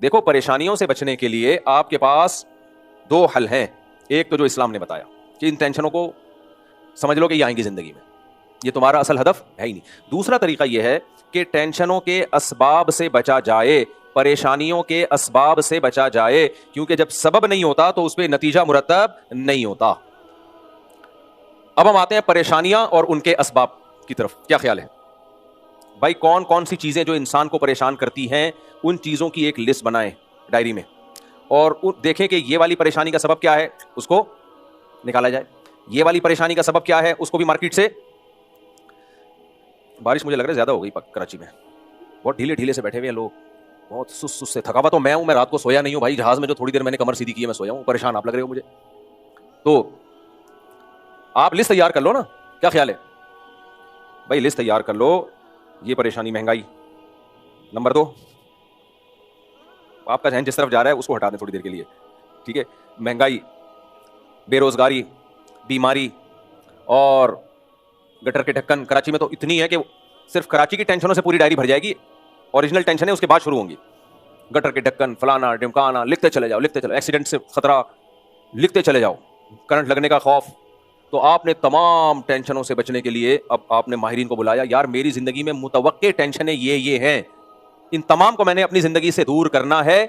देखो, परेशानियों से बचने के लिए आपके पास दो हल हैं। एक तो जो इस्लाम ने बताया कि इन टेंशनों को समझ लो कि ये आएंगी जिंदगी में, ये तुम्हारा असल हदफ है ही नहीं। दूसरा तरीका यह है कि टेंशनों के असबाब से बचा जाए, परेशानियों के असबाब से बचा जाए, क्योंकि जब सबब नहीं होता तो उस पर नतीजा मुरतब नहीं होता। अब हम आते हैं परेशानियां और उनके असबाब की तरफ। क्या ख्याल है भाई, कौन कौन सी चीजें जो इंसान को परेशान करती हैं, उन चीजों की एक लिस्ट बनाएं डायरी में, और देखें कि ये वाली परेशानी का सबब क्या है, उसको निकाला जाए। ये वाली परेशानी का सबब क्या है, उसको भी मार्केट से। बारिश मुझे लग रहा है ज्यादा हो गई कराची में, बहुत ढीले ढीले से बैठे हुए हैं लोग, बहुत सुस्त सुस्त से। थका हुआ तो मैं हूं, मैं रात को सोया नहीं हूं भाई, जहाज में जो थोड़ी देर मैंने कमर सीधी की है मैं सोया हूं। परेशान आप लग रहे हो मुझे। तो आप लिस्ट तैयार कर लो ना, क्या ख्याल है भाई, लिस्ट तैयार कर लो। ये परेशानी महंगाई नंबर 2, आपका जहन जिस तरफ जा रहा है उसको हटा दें थोड़ी देर के लिए, ठीक है। महंगाई, बेरोजगारी, बीमारी और गटर के ढक्कन। कराची में तो इतनी है कि सिर्फ कराची की टेंशनों से पूरी डायरी भर जाएगी। ओरिजिनल टेंशन है उसके बाद शुरू होंगी। गटर के ढक्कन, फलाना ढिमकाना, लिखते चले जाओ लिखते चले, एक्सीडेंट से खतरा लिखते चले जाओ, करंट लगने का खौफ। तो आपने तमाम टेंशनों से बचने के लिए अब आपने माहिरीन को बुलाया, यार मेरी जिंदगी में मुतवक्के टेंशनें ये हैं, इन तमाम को मैंने अपनी जिंदगी से दूर करना है,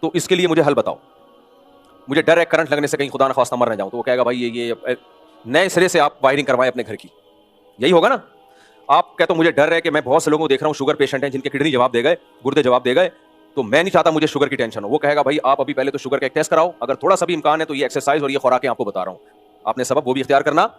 तो इसके लिए मुझे हल बताओ। मुझे डर है करंट लगने से कहीं खुदा न खास्ता मर ना जाऊं। तो वो कहेगा भाई ये नए सिरे से आप वायरिंग करवाएं अपने घर की, यही होगा ना। आप कहते हो मुझे डर है कि मैं बहुत से लोगों को देख रहा हूं शुगर पेशेंट हैं, जिनके किडनी जवाब दे गए, गुर्दे जवाब दे गए, तो मैं नहीं चाहता मुझे शुगर की टेंशन हो। वो कहेगा भाई आप अभी पहले तो शुगर का एक टेस्ट कराओ, अगर थोड़ा सा भी इम्कान है तो ये एक्सरसाइज और ये खुराकें आपको बता रहा हूं, आपने सबब वो भी इख्तियार करना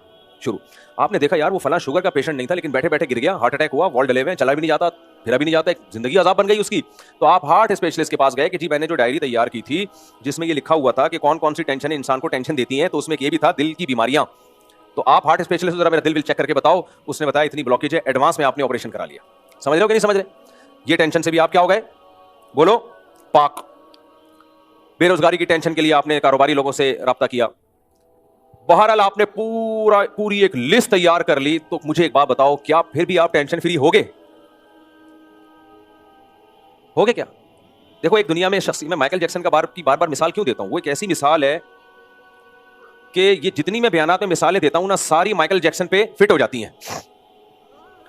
शुरू। आपने देखा यार वो फला शुगर का पेशेंट नहीं था, लेकिन बैठे बैठे गिर गया, हार्ट अटैक हुआ, वॉल डले हुए, चला भी नहीं जाता, फिरा भी नहीं जाता, जिंदगी अजाब बन गई उसकी। तो आप हार्ट स्पेशलिस्ट के पास गए कि जी मैंने जो डायरी तैयार की थी जिसमें ये लिखा हुआ था कि कौन कौन सी टेंशन इंसान को टेंशन देती हैं, तो उसमें ये भी था दिल की बीमारियां। तो आप हार्ट स्पेशलिस्ट जरा मेरा दिल चेक करके बताओ। उसने बताया इतनी ब्लॉकेज है, एडवांस में आपने ऑपरेशन करा लिया। समझ रहे हो कि नहीं समझ रहे? ये टेंशन से भी आप क्या हो गए, बोलो पाक। बेरोजगारी की टेंशन के लिए आपने कारोबारी लोगों से राब्ता किया। बहरहाल आपने पूरी एक लिस्ट तैयार कर ली। तो मुझे एक बात बताओ, क्या फिर भी आप टेंशन फ्री होगे? क्या? देखो एक दुनिया में शख्स, मैं माइकल जैक्सन का बार बार मिसाल क्यों देता हूं, वो एक ऐसी मिसाल है कि ये जितनी मैं बयानात में मिसालें देता हूं ना, सारी माइकल जैक्सन पे फिट हो जाती हैं।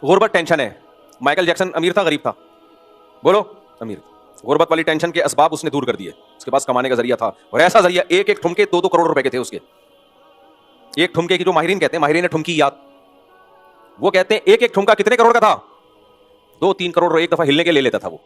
गुर्बत टेंशन है, माइकल जैक्सन अमीर था गरीब था? बोलो अमीर। गुर्बत वाली टेंशन के असबाब उसने दूर कर दिए, उसके पास कमाने का जरिया था, और ऐसा जरिया एक एक ठुमके 2-2 करोड़ रुपए के थे उसके। एक ठुमके की जो माहिरीन कहते हैं, माहिरीन ठुमकी याद, वो कहते हैं एक एक ठुमका कितने करोड़ का था? 2-3 करोड़ एक दफा हिलने के ले लेता था वो।